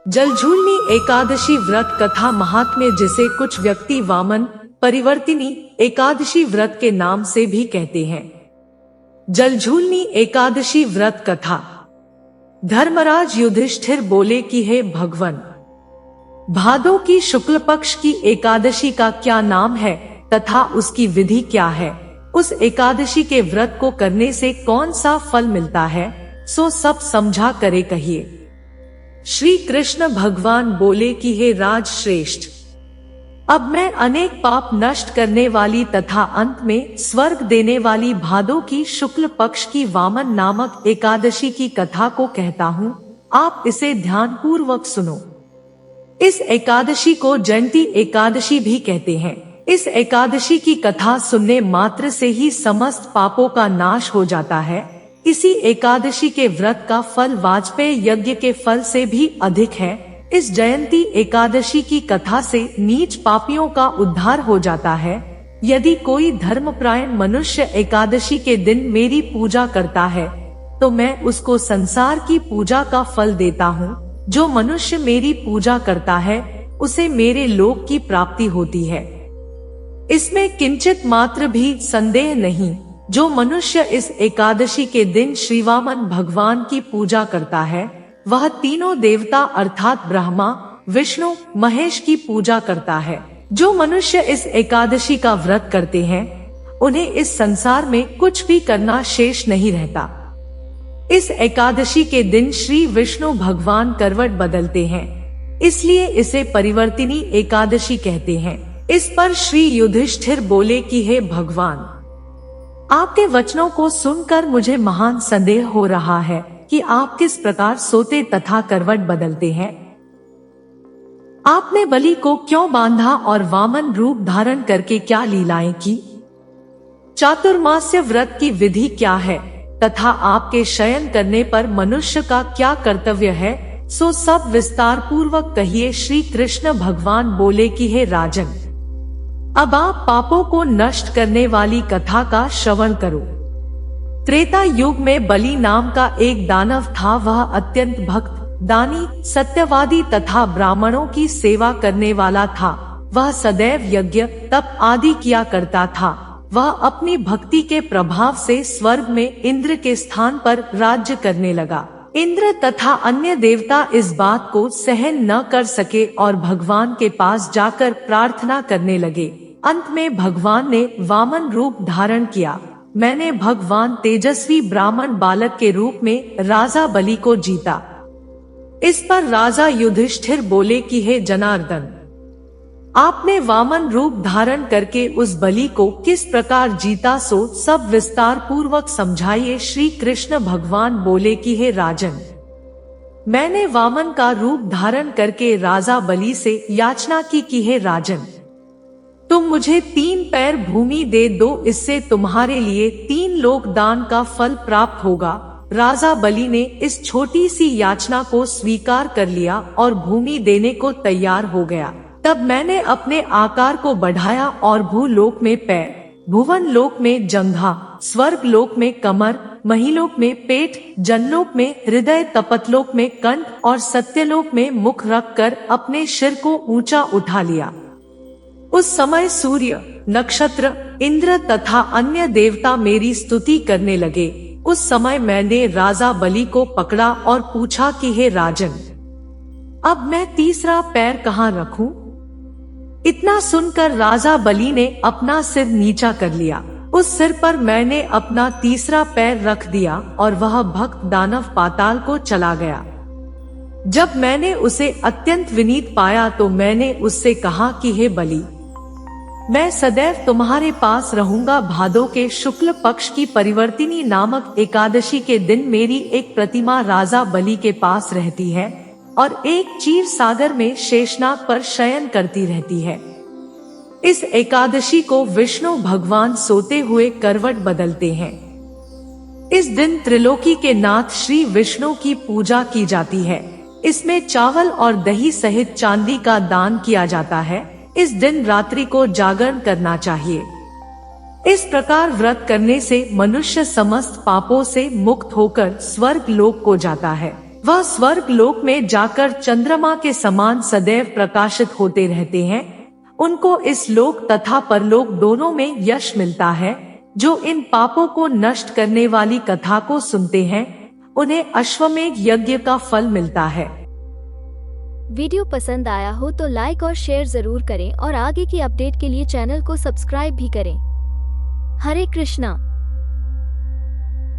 जलझूलनी एकादशी व्रत कथा महात्म्य, जिसे कुछ व्यक्ति वामन परिवर्तिनी एकादशी व्रत के नाम से भी कहते हैं। जलझूलनी एकादशी व्रत कथा। धर्मराज युधिष्ठिर बोले कि हे भगवान, भादो की शुक्ल पक्ष की एकादशी का क्या नाम है तथा उसकी विधि क्या है? उस एकादशी के व्रत को करने से कौन सा फल मिलता है? सो सब समझा करे कहिए। श्री कृष्ण भगवान बोले कि हे राज श्रेष्ठ, अब मैं अनेक पाप नष्ट करने वाली तथा अंत में स्वर्ग देने वाली भादो की शुक्ल पक्ष की वामन नामक एकादशी की कथा को कहता हूँ। आप इसे ध्यान पूर्वक सुनो। इस एकादशी को जयंती एकादशी भी कहते हैं। इस एकादशी की कथा सुनने मात्र से ही समस्त पापों का नाश हो जाता है। इसी एकादशी के व्रत का फल वाजपेय यज्ञ के फल से भी अधिक है। इस जयंती एकादशी की कथा से नीच पापियों का उद्धार हो जाता है। यदि कोई धर्मपरायण मनुष्य एकादशी के दिन मेरी पूजा करता है तो मैं उसको संसार की पूजा का फल देता हूँ। जो मनुष्य मेरी पूजा करता है उसे मेरे लोक की प्राप्ति होती है। इसमें किंचित मात्र भी संदेह नहीं। जो मनुष्य इस एकादशी के दिन श्री वामन भगवान की पूजा करता है वह तीनों देवता अर्थात ब्रह्मा, विष्णु, महेश की पूजा करता है। जो मनुष्य इस एकादशी का व्रत करते हैं उन्हें इस संसार में कुछ भी करना शेष नहीं रहता। इस एकादशी के दिन श्री विष्णु भगवान करवट बदलते हैं, इसलिए इसे परिवर्तिनी एकादशी कहते हैं। इस पर श्री युधिष्ठिर बोले कि हे भगवान, आपके वचनों को सुनकर मुझे महान संदेह हो रहा है कि आप किस प्रकार सोते तथा करवट बदलते हैं। आपने बलि को क्यों बांधा और वामन रूप धारण करके क्या लीलाएं की? चातुर्मास्य व्रत की विधि क्या है तथा आपके शयन करने पर मनुष्य का क्या कर्तव्य है? सो सब विस्तार पूर्वक कहिए। श्री कृष्ण भगवान बोले कि हे राजन, अब आप पापों को नष्ट करने वाली कथा का श्रवण करो। त्रेता युग में बलि नाम का एक दानव था। वह अत्यंत भक्त, दानी, सत्यवादी तथा ब्राह्मणों की सेवा करने वाला था। वह सदैव यज्ञ, तप आदि किया करता था। वह अपनी भक्ति के प्रभाव से स्वर्ग में इंद्र के स्थान पर राज्य करने लगा। इंद्र तथा अन्य देवता इस बात को सहन न कर सके और भगवान के पास जाकर प्रार्थना करने लगे। अंत में भगवान ने वामन रूप धारण किया। मैंने भगवान तेजस्वी ब्राह्मण बालक के रूप में राजा बलि को जीता। इस पर राजा युधिष्ठिर बोले कि हे जनार्दन, आपने वामन रूप धारण करके उस बलि को किस प्रकार जीता सो सब विस्तार पूर्वक समझाइए। श्री कृष्ण भगवान बोले कि हे राजन, मैंने वामन का रूप धारण करके राजा बलि से याचना की कि हे राजन, तुम मुझे 3 पैर भूमि दे दो, इससे तुम्हारे लिए 3 लोक दान का फल प्राप्त होगा। राजा बलि ने इस छोटी सी याचना को स्वीकार कर लिया और भूमि देने को तैयार हो गया। तब मैंने अपने आकार को बढ़ाया और भूलोक में पैर, भुवन लोक में जंघा, स्वर्ग लोक में कमर, महिलोक में पेट, जनलोक में हृदय, तपतलोक में कंठ और सत्यलोक में मुख रखकर अपने सिर को ऊंचा उठा लिया। उस समय सूर्य, नक्षत्र, इंद्र तथा अन्य देवता मेरी स्तुति करने लगे। उस समय मैंने राजा बलि को पकड़ा और पूछा कि हे राजन, अब मैं तीसरा पैर कहाँ रखूं? इतना सुनकर राजा बलि ने अपना सिर नीचा कर लिया। उस सिर पर मैंने अपना तीसरा पैर रख दिया और वह भक्त दानव पाताल को चला गया। जब मैंने उसे अत्यंत विनीत पाया तो मैंने उससे कहा कि हे बलि, मैं सदैव तुम्हारे पास रहूंगा। भादो के शुक्ल पक्ष की परिवर्तिनी नामक एकादशी के दिन मेरी एक प्रतिमा राजा बलि के पास रहती है और एक क्षीर सागर में शेषनाग पर शयन करती रहती है। इस एकादशी को विष्णु भगवान सोते हुए करवट बदलते हैं। इस दिन त्रिलोकी के नाथ श्री विष्णु की पूजा की जाती है। इसमें चावल और दही सहित चांदी का दान किया जाता है। इस दिन रात्रि को जागरण करना चाहिए। इस प्रकार व्रत करने से मनुष्य समस्त पापों से मुक्त होकर स्वर्ग लोक को जाता है। वह स्वर्ग लोक में जाकर चंद्रमा के समान सदैव प्रकाशित होते रहते हैं। उनको इस लोक तथा परलोक दोनों में यश मिलता है। जो इन पापों को नष्ट करने वाली कथा को सुनते हैं उन्हें अश्वमेध यज्ञ का फल मिलता है। वीडियो पसंद आया हो तो लाइक और शेयर जरूर करें और आगे की अपडेट के लिए चैनल को सब्सक्राइब भी करें। हरे कृष्णा।